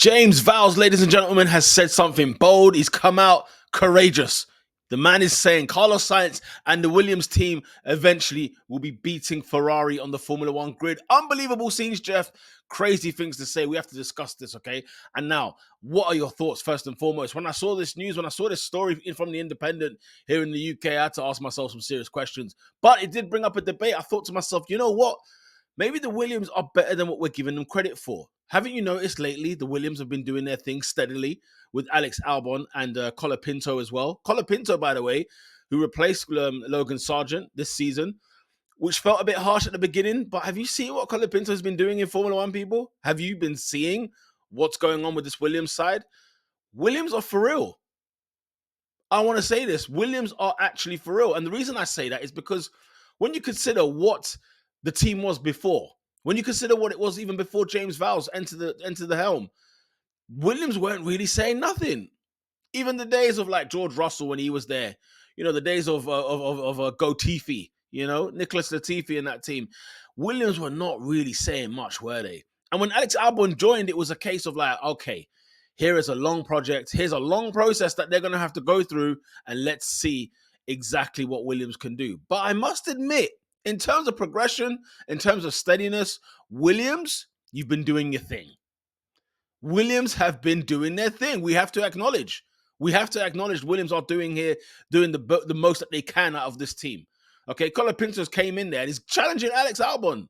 James Vowles, ladies and gentlemen, has said something bold. He's come out courageous. The man is saying Carlos Sainz and the Williams team eventually will be beating Ferrari on the Formula One grid. Unbelievable scenes, Jeff. Crazy things to say. We have to discuss this, okay? And now, what are your thoughts, first and foremost? When I saw this news, when I saw this story from The Independent here in the UK, I had to ask myself some serious questions. But it did bring up a debate. I thought to myself, you know what? Maybe the Williams are better than what we're giving them credit for. Haven't you noticed lately the Williams have been doing their thing steadily with Alex Albon and Colapinto as well? Colapinto, by the way, who replaced Logan Sargeant this season, which felt a bit harsh at the beginning. But have you seen what Colapinto has been doing in Formula One, people? Have you been seeing what's going on with this Williams side? Williams are for real. I want to say this. Williams are actually for real. And the reason I say that is because when you consider what the team was before, when you consider what it was even before James Vowles entered the helm, Williams weren't really saying nothing. Even the days of like George Russell when he was there, the days of Latifi, Nicholas Latifi and that team, Williams were not really saying much, were they? And when Alex Albon joined, it was a case of like, okay, here is a long project. Here's a long process that they're going to have to go through, and let's see exactly what Williams can do. But I must admit, in terms of progression, in terms of steadiness, Williams, you've been doing your thing. Williams have been doing their thing. We have to acknowledge. Williams are doing the most that they can out of this team. Okay, Colapinto came in there and he's challenging Alex Albon.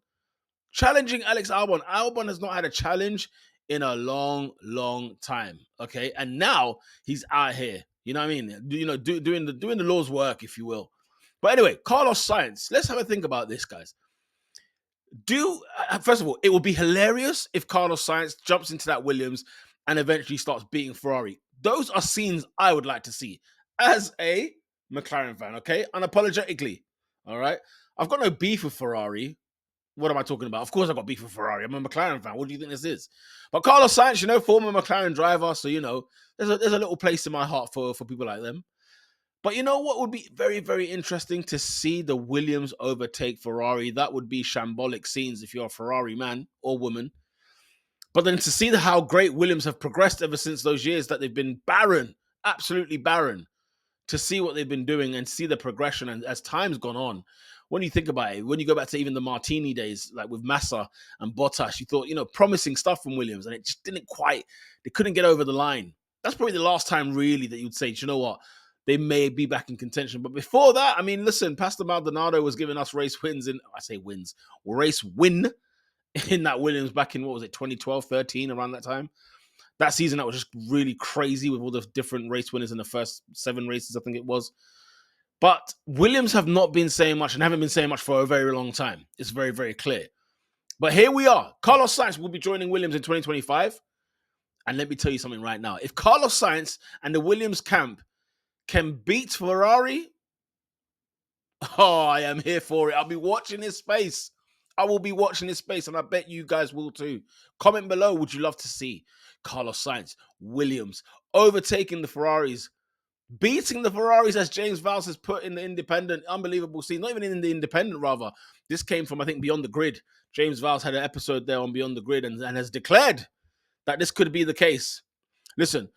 Albon has not had a challenge in a long, long time. Okay, and now he's out here. You know what I mean? Doing the Lord's work, if you will. But anyway, Carlos Sainz, let's have a think about this, guys. First of all, it would be hilarious if Carlos Sainz jumps into that Williams and eventually starts beating Ferrari. Those are scenes I would like to see as a McLaren fan, okay? Unapologetically, all right? I've got no beef with Ferrari. What am I talking about? Of course I've got beef with Ferrari. I'm a McLaren fan. What do you think this is? But Carlos Sainz, former McLaren driver, so, there's a little place in my heart for people like them. But you know what would be very, very interesting to see the Williams overtake Ferrari? That would be shambolic scenes if you're a Ferrari man or woman. But then to see how great Williams have progressed ever since those years that they've been barren, absolutely barren, to see what they've been doing and see the progression. And as time's gone on, when you think about it, when you go back to even the Martini days, like with Massa and Bottas, you thought, promising stuff from Williams, and it just they couldn't get over the line. That's probably the last time really that you'd say, you know what? They may be back in contention. But before that, I mean, listen, Pastor Maldonado was giving us race win in that Williams back in, 2012, 13, around that time. That season, that was just really crazy with all the different race winners in the first 7 races, I think it was. But Williams have not been saying much and haven't been saying much for a very long time. It's very, very clear. But here we are. Carlos Sainz will be joining Williams in 2025. And let me tell you something right now. If Carlos Sainz and the Williams camp can beat Ferrari, I am here for it. I'll be watching his space. I will be watching his space, and I bet you guys will too. Comment below, would you love to see Carlos Sainz, Williams, overtaking the Ferraris, beating the Ferraris, as James Vowles has put in the Independent? Unbelievable scene. Not even in the Independent, rather. This came from, I think, Beyond the Grid. James Vowles had an episode there on Beyond the Grid and has declared that this could be the case. Listen,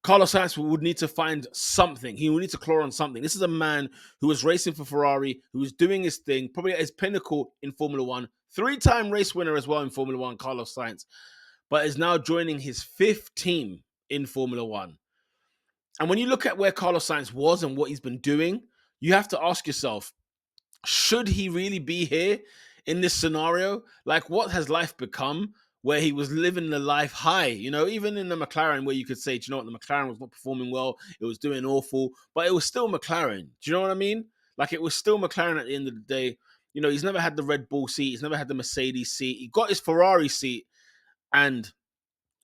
Carlos Sainz would need to find something. He would need to claw on something. This is a man who was racing for Ferrari, who was doing his thing, probably at his pinnacle in Formula One. 3-time race winner as well in Formula One, Carlos Sainz. But is now joining his 5th team in Formula One. And when you look at where Carlos Sainz was and what he's been doing, you have to ask yourself, should he really be here in this scenario? Like, what has life become? Where he was living the life high, even in the McLaren, where you could say, do you know what, the McLaren was not performing well, it was doing awful, but it was still McLaren. Do you know what I mean? Like, it was still McLaren at the end of the day. He's never had the Red Bull seat, he's never had the Mercedes seat, he got his Ferrari seat, and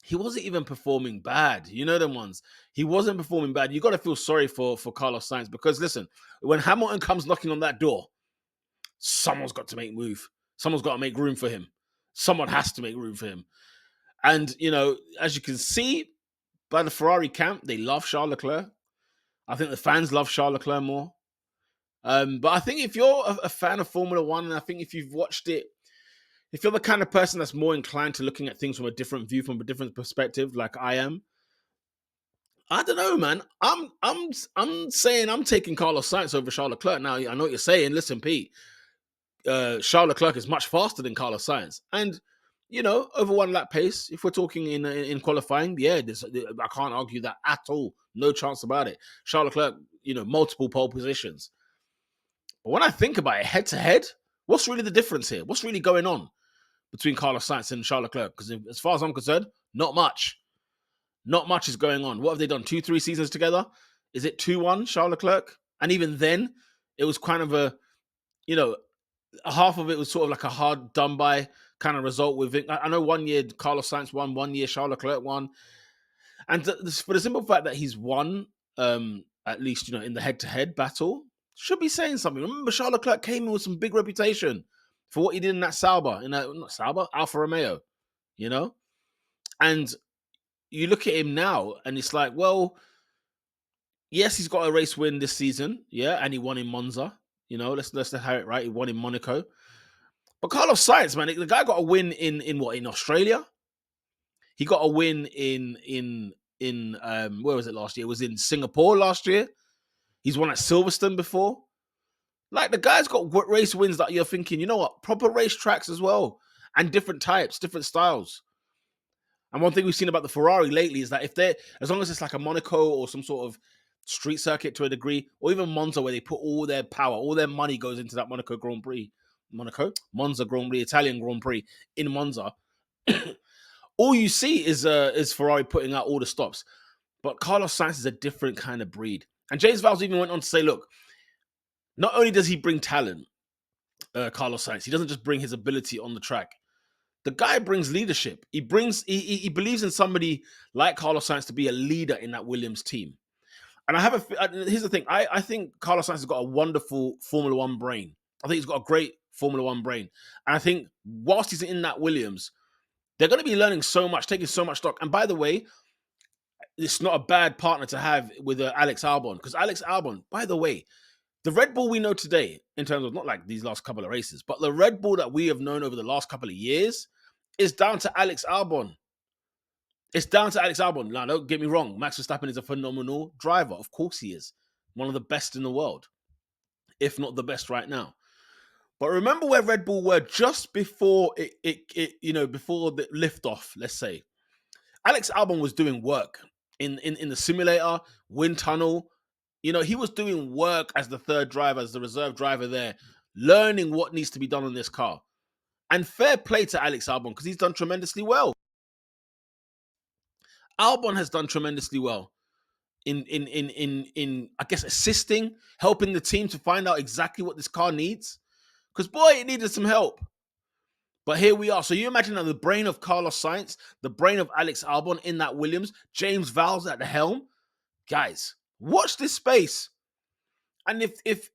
he wasn't even performing bad. You know them ones. He wasn't performing bad. You got to feel sorry for Carlos Sainz, because listen, when Hamilton comes knocking on that door, someone's got to make move. Someone's got to make room for him. Someone has to make room for him. And, as you can see by the Ferrari camp, they love Charles Leclerc. I think the fans love Charles Leclerc more. But I think if you're a fan of Formula One, and I think if you've watched it, if you're the kind of person that's more inclined to looking at things from a different view, from a different perspective, like I am, I don't know, man. I'm saying I'm taking Carlos Sainz over Charles Leclerc. Now I know what you're saying. Listen, Pete, Charles Leclerc is much faster than Carlos Sainz, and over one lap pace. If we're talking in qualifying, yeah, I can't argue that at all. No chance about it. Charles Leclerc, multiple pole positions. But when I think about it, head to head, what's really the difference here? What's really going on between Carlos Sainz and Charles Leclerc? Because as far as I'm concerned, not much. Not much is going on. What have they done? 2-3 seasons together? Is it 2-1 Charles Leclerc? And even then, it was kind of a half of it was sort of like a hard done by kind of result with it. I know 1 year Carlos Sainz won, 1 year Charles Leclerc won. And for the simple fact that he's won, at least, in the head-to-head battle, should be saying something. Remember, Charles Leclerc came in with some big reputation for what he did in that Alfa Romeo, And you look at him now, and it's like, well, yes, he's got a race win this season, yeah, and he won in Monza. Let's have it right. He won in Monaco. But Carlos Sainz, man, the guy got a win in Australia. He got a win in where was it last year? It was in Singapore last year. He's won at Silverstone before. Like, the guy's got race wins that you're thinking, you know what? Proper race tracks as well. And different types, different styles. And one thing we've seen about the Ferrari lately is that as long as it's like a Monaco or some sort of street circuit to a degree, or even Monza, where they put all their power, all their money goes into that Monza Grand Prix, Italian Grand Prix in Monza. All you see is Ferrari putting out all the stops. But Carlos Sainz is a different kind of breed. And James Vowles even went on to say, look, not only does he bring talent, Carlos Sainz, he doesn't just bring his ability on the track. The guy brings leadership. He believes in somebody like Carlos Sainz to be a leader in that Williams team. And here's the thing. I think Carlos Sainz has got a wonderful Formula One brain. I think he's got a great Formula One brain. And I think whilst he's in that Williams, they're going to be learning so much, taking so much stock. And by the way, it's not a bad partner to have with Alex Albon. Because Alex Albon, by the way, the Red Bull we know today, in terms of not like these last couple of races, but the Red Bull that we have known over the last couple of years is down to Alex Albon. It's down to Alex Albon. Now, don't get me wrong. Max Verstappen is a phenomenal driver. Of course he is. One of the best in the world, if not the best right now. But remember where Red Bull were just before before the liftoff, let's say. Alex Albon was doing work in the simulator, wind tunnel. He was doing work as the third driver, as the reserve driver there, learning what needs to be done on this car. And fair play to Alex Albon, because he's done tremendously well. Albon has done tremendously well in I guess assisting, helping the team to find out exactly what this car needs. Because boy, it needed some help. But here we are. So you imagine that the brain of Carlos Sainz, the brain of Alex Albon in that Williams, James Vowles at the helm. Guys, watch this space. And if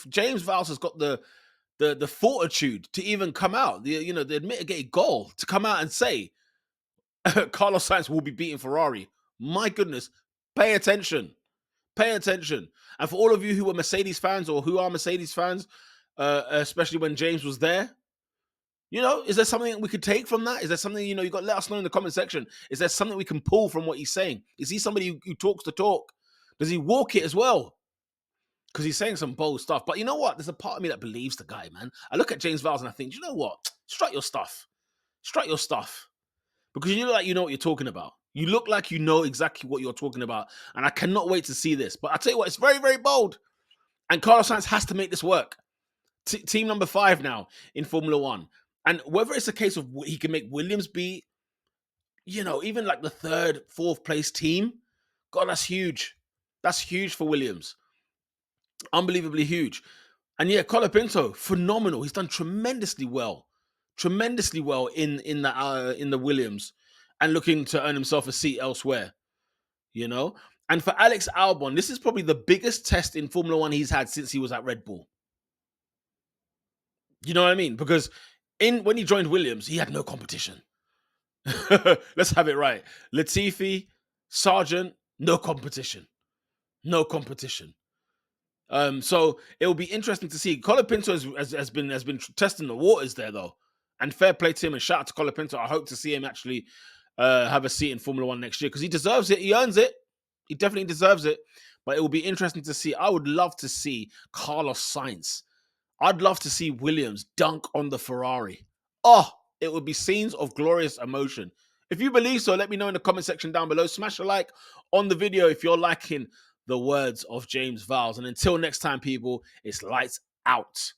James Vowles has got the fortitude to even come out, the mitigated goal to come out and say Carlos Sainz will be beating Ferrari, my goodness, pay attention. Pay attention. And for all of you who are Mercedes fans or who are Mercedes fans, especially when James was there, is there something we could take from that? Is there something, you got to let us know in the comment section. Is there something we can pull from what he's saying? Is he somebody who talks the talk? Does he walk it as well? Because he's saying some bold stuff. But you know what? There's a part of me that believes the guy, man. I look at James Vowles and I think, you know what? Strut your stuff. Strut your stuff. Because you look like you know what you're talking about. You look like you know exactly what you're talking about. And I cannot wait to see this. But I tell you what, it's very, very bold. And Carlos Sainz has to make this work. Team number 5 now in Formula One. And whether it's a case of he can make Williams be, even like the 3rd, 4th place team, God, that's huge. That's huge for Williams. Unbelievably huge. And yeah, Colapinto, phenomenal. He's done tremendously well in the Williams, and looking to earn himself a seat elsewhere. And for Alex Albon, this is probably the biggest test in Formula One he's had since he was at Red Bull. You know what I mean? Because when he joined Williams, he had no competition. Let's have it right. Latifi, Sargeant, no competition. No competition. So it will be interesting to see. Colapinto has been testing the waters there though, and fair play to him. And shout out to Colapinto. I hope to see him actually have a seat in Formula One next year because he deserves it. He earns it. He definitely deserves it. But it will be interesting to see. I would love to see Carlos Sainz. I'd love to see Williams dunk on the Ferrari. Oh, it would be scenes of glorious emotion. If you believe so, let me know in the comment section down below. Smash a like on the video if you're liking the words of James Vowles. And until next time, people, it's lights out.